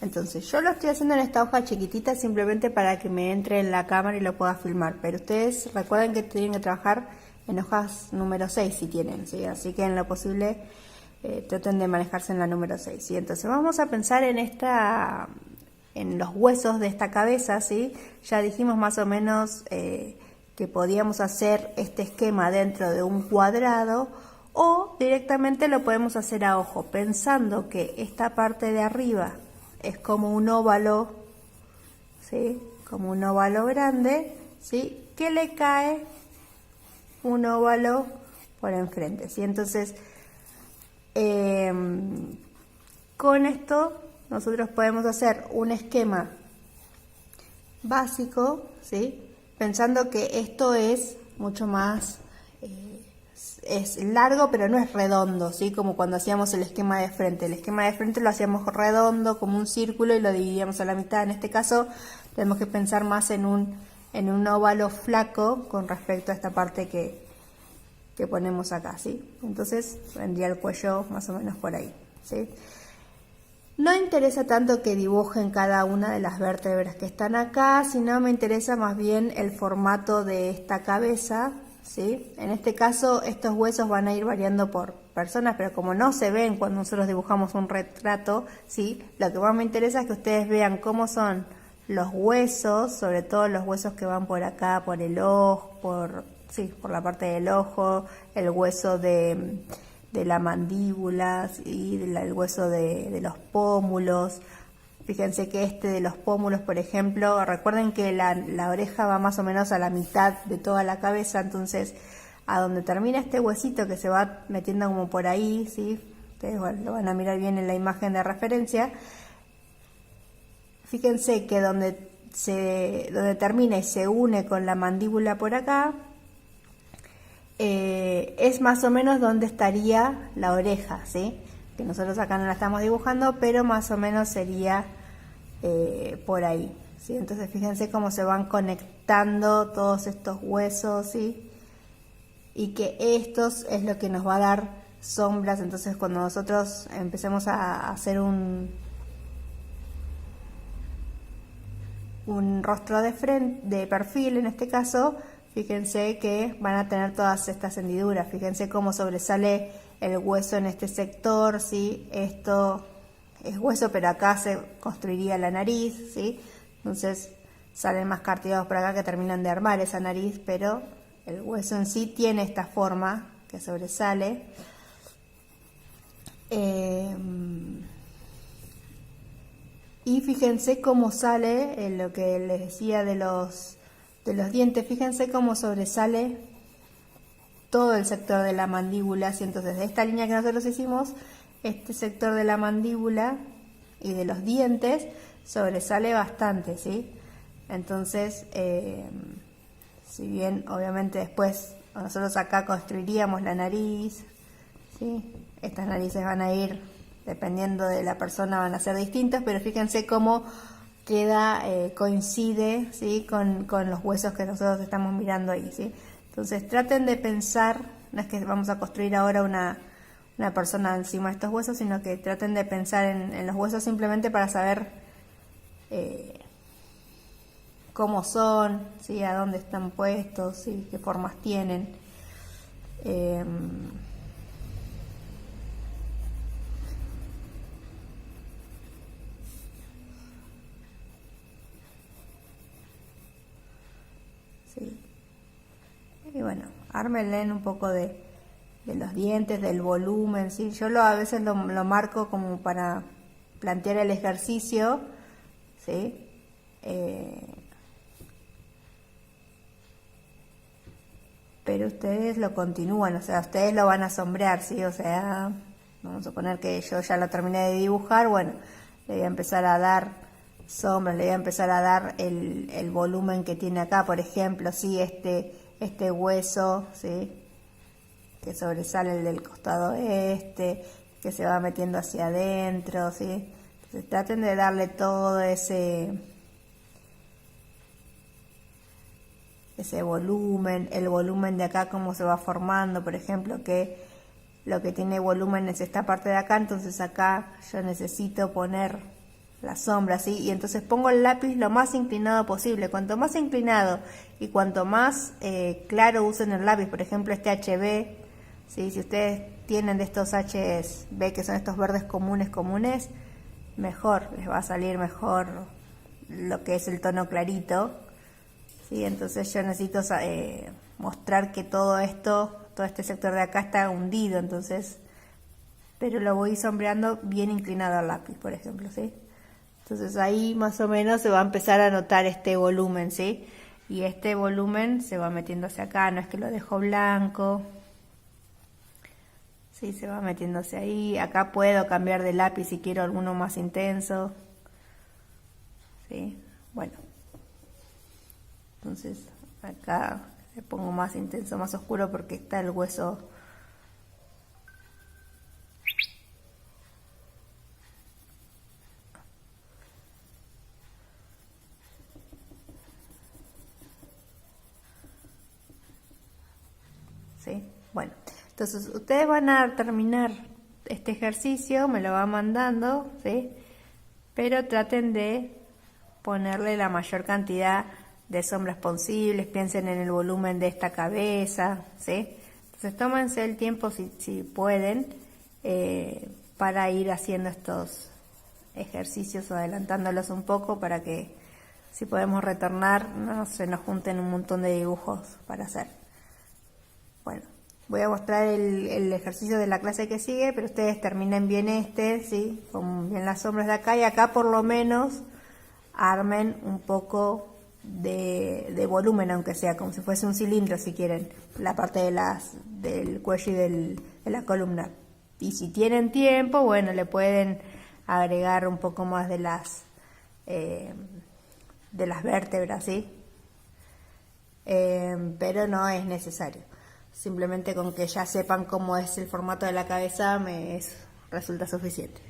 Entonces yo lo estoy haciendo en esta hoja chiquitita simplemente para que me entre en la cámara y lo pueda filmar, pero ustedes recuerden que tienen que trabajar en hojas número 6 si tienen, ¿sí? Así que en lo posible traten de manejarse en la número 6, ¿sí? Entonces vamos a pensar en los huesos de esta cabeza, ¿sí? Ya dijimos más o menos que podíamos hacer este esquema dentro de un cuadrado o directamente lo podemos hacer a ojo, pensando que esta parte de arriba es como un óvalo, ¿sí? Como un óvalo grande, ¿sí? Que le cae un óvalo por enfrente, ¿sí? Entonces, con esto nosotros podemos hacer un esquema básico, ¿sí? Pensando que esto es mucho más, es largo pero no es redondo, ¿sí? Como cuando hacíamos el esquema de frente. El esquema de frente lo hacíamos redondo, como un círculo, y lo dividíamos a la mitad. En este caso tenemos que pensar más en un óvalo flaco con respecto a esta parte que ponemos acá, ¿sí? Entonces vendría el cuello más o menos por ahí, ¿sí? No interesa tanto que dibujen cada una de las vértebras que están acá, sino me interesa más bien el formato de esta cabeza, ¿sí? En este caso estos huesos van a ir variando por personas, pero como no se ven cuando nosotros dibujamos un retrato, ¿sí? Lo que más me interesa es que ustedes vean cómo son los huesos, sobre todo los huesos que van por acá, por el ojo, por la parte del ojo, el hueso de la mandíbula y el hueso de los pómulos. Fíjense que de los pómulos, por ejemplo, recuerden que la oreja va más o menos a la mitad de toda la cabeza, entonces a donde termina este huesito que se va metiendo como por ahí, ¿sí? Ustedes lo van a mirar bien en la imagen de referencia. Fíjense que donde termina y se une con la mandíbula por acá, es más o menos donde estaría la oreja, ¿sí? Que nosotros acá no la estamos dibujando, pero más o menos sería por ahí, ¿sí? Entonces fíjense cómo se van conectando todos estos huesos, ¿sí? Y que estos es lo que nos va a dar sombras. Entonces cuando nosotros empecemos a hacer un rostro de perfil, en este caso, fíjense que van a tener todas estas hendiduras. Fíjense cómo sobresale el hueso en este sector, ¿sí? Esto es hueso, pero acá se construiría la nariz, ¿sí? Entonces salen más cartílagos por acá que terminan de armar esa nariz, pero el hueso en sí tiene esta forma que sobresale. Y fíjense cómo sale lo que les decía de los dientes. Fíjense cómo sobresale todo el sector de la mandíbula, ¿sí? Entonces de esta línea que nosotros hicimos, este sector de la mandíbula y de los dientes sobresale bastante, ¿sí? Entonces, si bien obviamente después nosotros acá construiríamos la nariz, ¿sí? Estas narices van a ir, dependiendo de la persona, van a ser distintas, pero fíjense cómo queda, coincide, ¿sí? con los huesos que nosotros estamos mirando ahí, ¿sí? Entonces traten de pensar, no es que vamos a construir ahora una persona encima de estos huesos, sino que traten de pensar en los huesos simplemente para saber cómo son, ¿sí? A dónde están puestos, ¿sí? Qué formas tienen. Sí. Y bueno, ármenle un poco de los dientes, del volumen, ¿sí? Yo a veces lo marco como para plantear el ejercicio, ¿sí? Pero ustedes lo continúan, o sea, ustedes lo van a sombrear, ¿sí? O sea, vamos a suponer que yo ya lo terminé de dibujar, bueno, le voy a empezar a dar sombras, le voy a empezar a dar el volumen que tiene acá, por ejemplo, ¿sí? Este hueso, ¿sí? Que sobresale el del costado que se va metiendo hacia adentro, ¿sí? Entonces traten de darle todo ese volumen, el volumen de acá cómo se va formando, por ejemplo, que lo que tiene volumen es esta parte de acá, entonces acá yo necesito poner la sombra, ¿sí? Y entonces pongo el lápiz lo más inclinado posible. Cuanto más inclinado y cuanto más claro usen el lápiz, por ejemplo este HB, ¿sí? Si ustedes tienen de estos HB que son estos verdes comunes, mejor, les va a salir mejor lo que es el tono clarito, ¿sí? Entonces yo necesito mostrar que todo este sector de acá está hundido, entonces, pero lo voy sombreando bien inclinado al lápiz, por ejemplo, ¿sí? Entonces ahí más o menos se va a empezar a notar este volumen, ¿sí? Y este volumen se va metiendo hacia acá, no es que lo dejo blanco, ¿sí? Se va metiéndose ahí. Acá puedo cambiar de lápiz si quiero alguno más intenso, ¿sí? Bueno, entonces acá le pongo más intenso, más oscuro porque está el hueso. ¿Sí? Bueno, entonces ustedes van a terminar este ejercicio, me lo van mandando, ¿sí? Pero traten de ponerle la mayor cantidad de sombras posibles, piensen en el volumen de esta cabeza, ¿sí? Entonces tómense el tiempo si pueden para ir haciendo estos ejercicios o adelantándolos un poco para que si podemos retornar no se nos junten un montón de dibujos para hacer. Bueno, voy a mostrar el ejercicio de la clase que sigue, pero ustedes terminen bien ¿sí? Con bien las sombras de acá, y acá por lo menos armen un poco de volumen, aunque sea como si fuese un cilindro, si quieren, la parte del cuello y de la columna. Y si tienen tiempo, bueno, le pueden agregar un poco más de las vértebras, ¿sí? Pero no es necesario. Simplemente con que ya sepan cómo es el formato de la cabeza resulta suficiente.